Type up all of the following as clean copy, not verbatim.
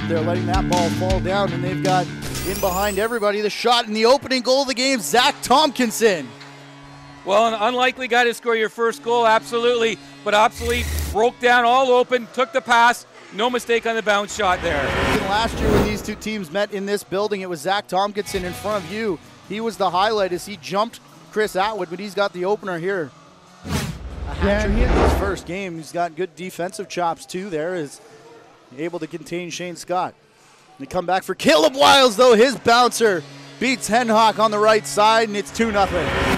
there, letting that ball fall down, and they've got in behind everybody the shot in the opening goal of the game, Zach Tompkinson. Well, an unlikely guy to score your first goal, absolutely, but absolutely broke down all open, took the pass, no mistake on the bounce shot there. Last year when these two teams met in this building, it was Zach Tompkinson in front of you. He was the highlight as he jumped Chris Atwood, but he's got the opener here. A hat-trick in his first game. He's got good defensive chops too there, is able to contain Shane Scott. They come back for Caleb Wiles though, his bouncer beats Henhock on the right side, and it's 2-0.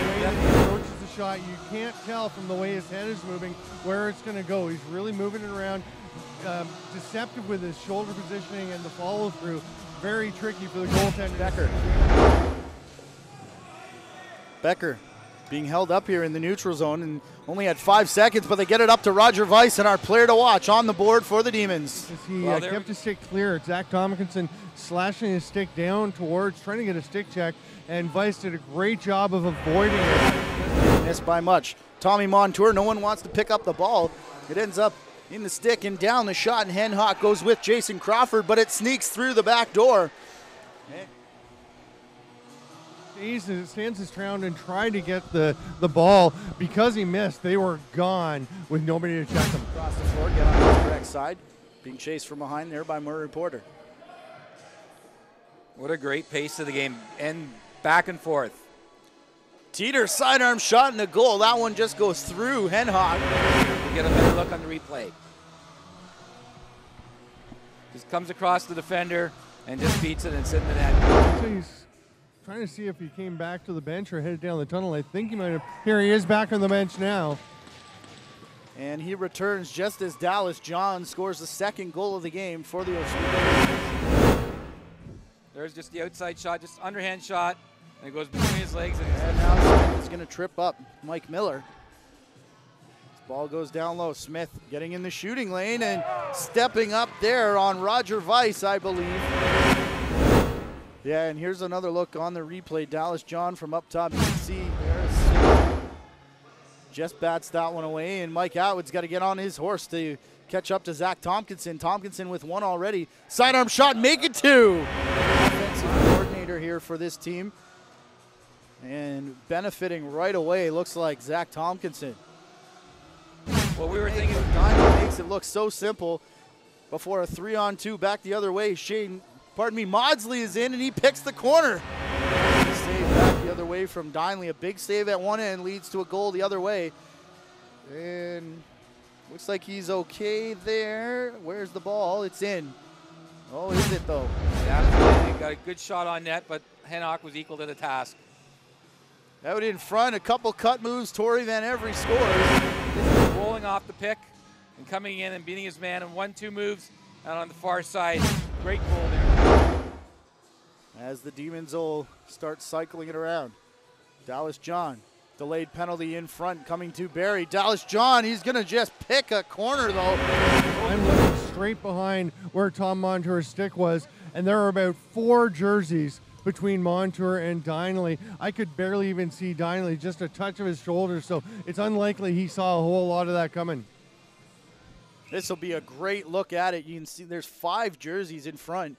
Shot, you can't tell from the way his head is moving where it's going to go. He's really moving it around, deceptive with his shoulder positioning and the follow through. Very tricky for the goaltender. Becker being held up here in the neutral zone and only had 5 seconds, but they get it up to Roger Weiss, and our player to watch on the board for the Demons. He kept his stick clear. Zach Tompkinson slashing his stick down towards, trying to get a stick check, and Weiss did a great job of avoiding it. Missed by much. Tommy Montour, no one wants to pick up the ball. It ends up in the stick and down the shot, and Henhock goes with Jason Crawford, but it sneaks through the back door. He stands his ground and tried to get the ball. Because he missed, they were gone with nobody to check him. Across the floor, get on the correct side. Being chased from behind there by Murray Porter. What a great pace of the game, and back and forth. Teeter sidearm shot in the goal. That one just goes through Henhock. We'll get a better look on the replay. Just comes across the defender and just beats it and sits in the net. So he's trying to see if he came back to the bench or headed down the tunnel. I think he might have. Here he is back on the bench now. And he returns just as Dallas John scores the second goal of the game for the Ohsweken. There's just the outside shot, just underhand shot. And it goes between his legs. And now Smith is going to trip up Mike Miller. This ball goes down low. Smith getting in the shooting lane and stepping up there on Roger Weiss, I believe. Yeah, and here's another look on the replay. Dallas John from up top. You can see there's just bats that one away, and Mike Atwood's got to get on his horse to catch up to Zach Tompkinson. Tompkinson with one already. Sidearm shot, make it 2. Offensive coordinator here for this team. And benefiting right away looks like Zach Tompkinson. Well, we were thinking Diamond makes it look so simple before a 3-on-2 back the other way. Maudsley is in and he picks the corner. Save back the other way from Dinley. A big save at one end leads to a goal the other way. And looks like he's okay there. Where's the ball? It's in. Oh, is it though? Yeah, he got a good shot on net, but Henhock was equal to the task. Out in front, a couple cut moves. Torrey Van Every scores. Rolling off the pick and coming in and beating his man in 1-2 moves out on the far side. Great goal there. As the Demons will start cycling it around. Dallas John, delayed penalty in front coming to Barrie. Dallas John, he's going to just pick a corner though. I'm looking straight behind where Tom Montour's stick was, and there are about 4 jerseys between Montour and Dinley. I could barely even see Dinley, just a touch of his shoulder, so it's unlikely he saw a whole lot of that coming. This will be a great look at it. You can see there's 5 jerseys in front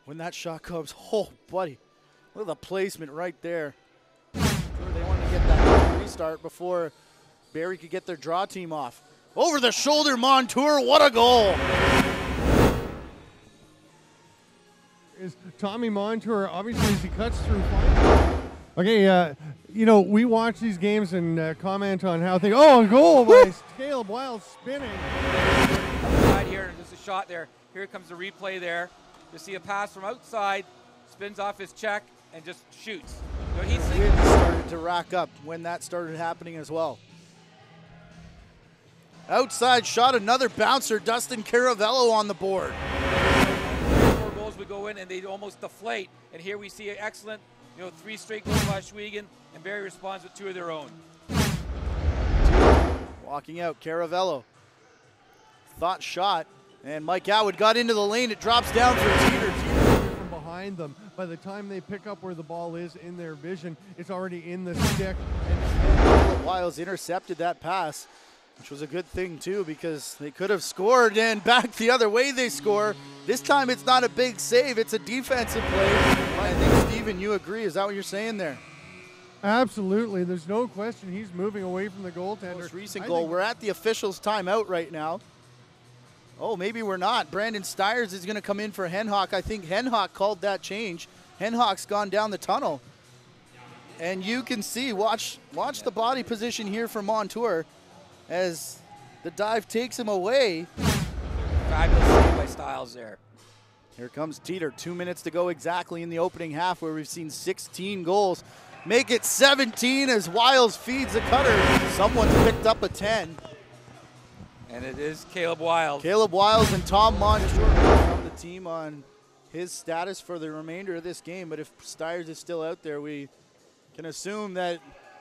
when that shot comes. Oh, buddy, look at the placement right there. They wanted to get that restart before Barrie could get their draw team off. Over the shoulder, Montour, what a goal! Is Tommy Montour, obviously, as he cuts through. Okay, you know, we watch these games and comment on how things. Oh, a goal by Caleb Wiles spinning. Outside here, and just a shot there. Here comes the replay there. You see a pass from outside, spins off his check, and just shoots. So he's wind started to rack up when that started happening as well. Outside shot, another bouncer, Dustin Caravello on the board. 4 goals would go in and they'd almost deflate. And here we see an excellent, 3 straight goals by Ohsweken, and Barrie responds with 2 of their own. Walking out, Caravello. Thought shot, and Mike Atwood got into the lane. It drops down for Teeter. From behind them. By the time they pick up where the ball is in their vision, it's already in the stick. And Wiles intercepted that pass. which was a good thing too, because they could have scored and back the other way they score. This time it's not a big save, it's a defensive play. I think, Steven, you agree. Is that what you're saying there? Absolutely. There's no question he's moving away from the goaltender. Most recent goal. We're at the officials' timeout right now. Oh, maybe we're not. Brandon Stiers is going to come in for Henhock. I think Henhock called that change. Henhock's gone down the tunnel. And you can see, watch the body position here for Montour as the dive takes him away. Fabulous save by Stiles there. Here comes Teeter. 2 minutes to go exactly in the opening half, where we've seen 16 goals. Make it 17 as Wiles feeds the cutter. Someone's picked up a 10. And it is Caleb Wiles. Caleb Wiles and Tom Montour from the team on his status for the remainder of this game. But if Stiers is still out there, we can assume that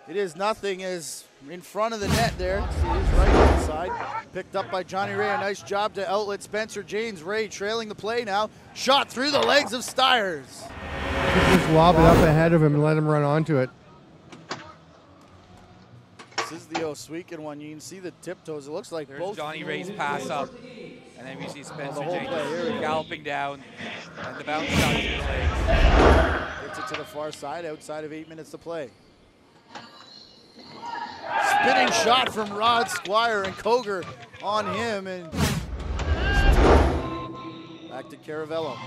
it is nothing, as in front of the net there. See his right-hand side. Picked up by Johnny Ray. A nice job to outlet Spencer James. Ray trailing the play now. Shot through the legs of Stiers. Just lob it up ahead of him and let him run onto it. This is the Ohsweken one. You can see the tiptoes. It looks like There's both. Johnny Ray's pass up. And then we see Spencer whole James play here. galloping down. And the bounce shot to the legs. Gets it to the far side outside of 8 minutes to play. Spinning shot from Rod Squire and Koger on him. And back to Caravello.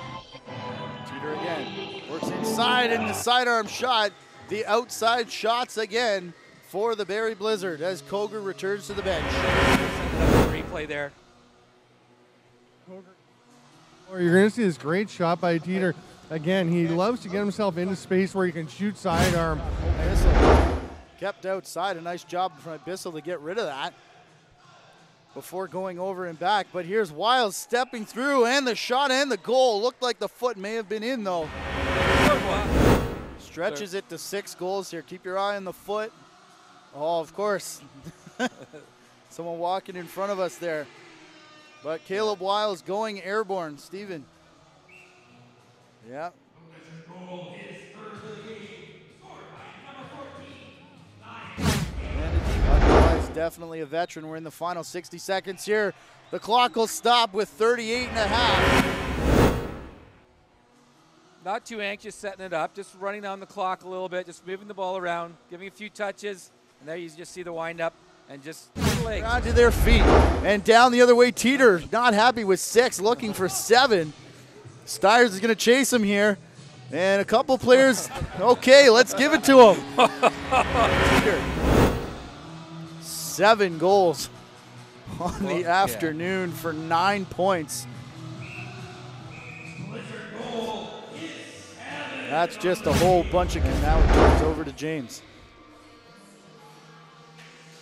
Teeter again. Works inside, and the sidearm shot. The outside shots again for the Barrie Blizzard as Koger returns to the bench. Replay there. Or you're going to see this great shot by Teeter. Again, he loves to get himself into space where he can shoot sidearm. Bissell kept outside. A nice job from Bissell to get rid of that before going over and back. But here's Wiles stepping through, and the shot and the goal. Looked like the foot may have been in, though. Stretches it to 6 goals here. Keep your eye on the foot. Oh, of course. Someone walking in front of us there. But Caleb Wiles going airborne. Steven. Yeah. Otherwise, definitely a veteran. We're in the final 60 seconds here. The clock will stop with 38 and a half. Not too anxious setting it up, just running on the clock a little bit, just moving the ball around, giving a few touches, and there you just see the wind up and just legs. Onto their feet and down the other way. Teeter not happy with 6, looking for 7. Stiers is going to chase him here, and a couple players. Okay, let's give it to him. Teeter, 7 goals on the afternoon for 9 points. That's just a whole bunch of now it turns over to James.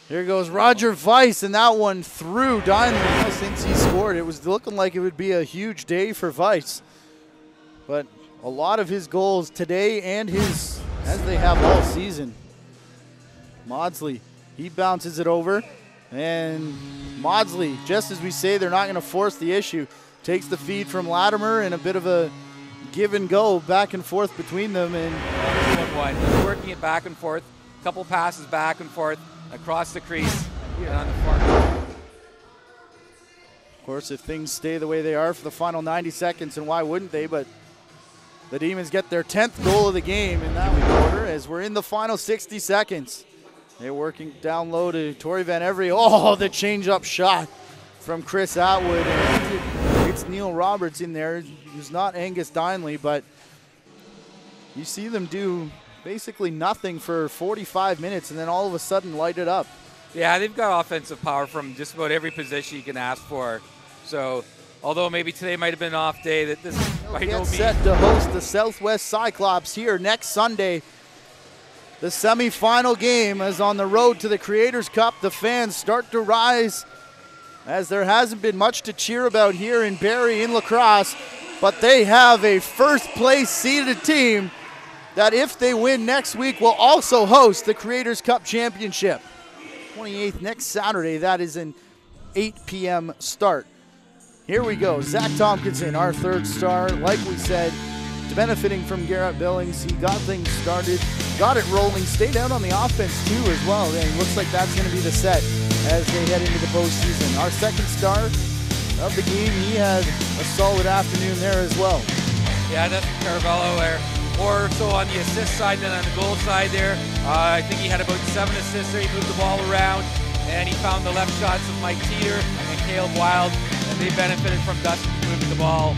Here goes Roger Weiss, and that one through Dineley. Since he scored, it was looking like it would be a huge day for Weiss. But a lot of his goals today and as they have all season. Maudsley, he bounces it over. And Maudsley, just as we say, they're not going to force the issue. Takes the feed from Latimer and a bit of a give and go back and forth between them. And working it back and forth. A couple passes back and forth across the crease and on the far. Of course, if things stay the way they are for the final 90 seconds, and why wouldn't they? But the Demons get their 10th goal of the game in that quarter as we're in the final 60 seconds. They're working down low to Torrey Van Every. Oh, the change-up shot from Chris Atwood. And it's Neil Roberts in there, who's not Angus Dineley, but you see them do basically nothing for 45 minutes and then all of a sudden light it up. Yeah, they've got offensive power from just about every position you can ask for. So, although maybe today might have been an off day, that this might get set to host the Southwest Cyclops here next Sunday. The semifinal game is on the road to the Creators Cup. The fans start to rise as there hasn't been much to cheer about here in Barrie in lacrosse, but they have a first place seeded team that if they win next week will also host the Creators Cup Championship. 28th next Saturday, that is an 8 p.m. start. Here we go, Zach Tompkinson, our third star. Like we said, benefiting from Garrett Billings. He got things started, got it rolling, stayed out on the offense too as well. And it looks like that's going to be the set as they head into the postseason. Our second star of the game, he had a solid afternoon there as well. Yeah, that's Caravello there. More so on the assist side than on the goal side there. I think he had about 7 assists there. He moved the ball around, and he found the left shots of Mike Teeter and Caleb Wild, and they benefited from Dustin moving the ball.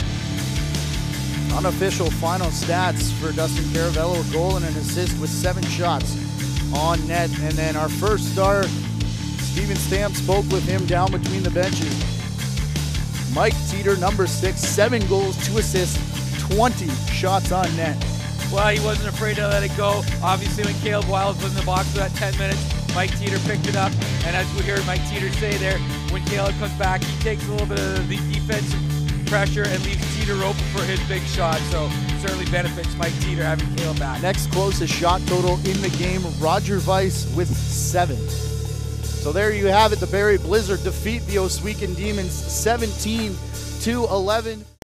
Unofficial final stats for Dustin Caravello: a goal and an assist with 7 shots on net. And then our first star, Steven Stamp, spoke with him down between the benches. Mike Teeter, number 6, 7 goals, 2 assists, 20 shots on net. Well, he wasn't afraid to let it go. Obviously, when Caleb Wild was in the box for that 10 minutes, Mike Teeter picked it up. And as we heard Mike Teeter say there, when Caleb comes back, he takes a little bit of the defensive pressure and leaves Teeter open for his big shot. So certainly benefits Mike Teeter having Caleb back. Next closest shot total in the game, Roger Weiss with 7. So there you have it. The Barrie Blizzard defeat the Ohsweken Demons 17-11.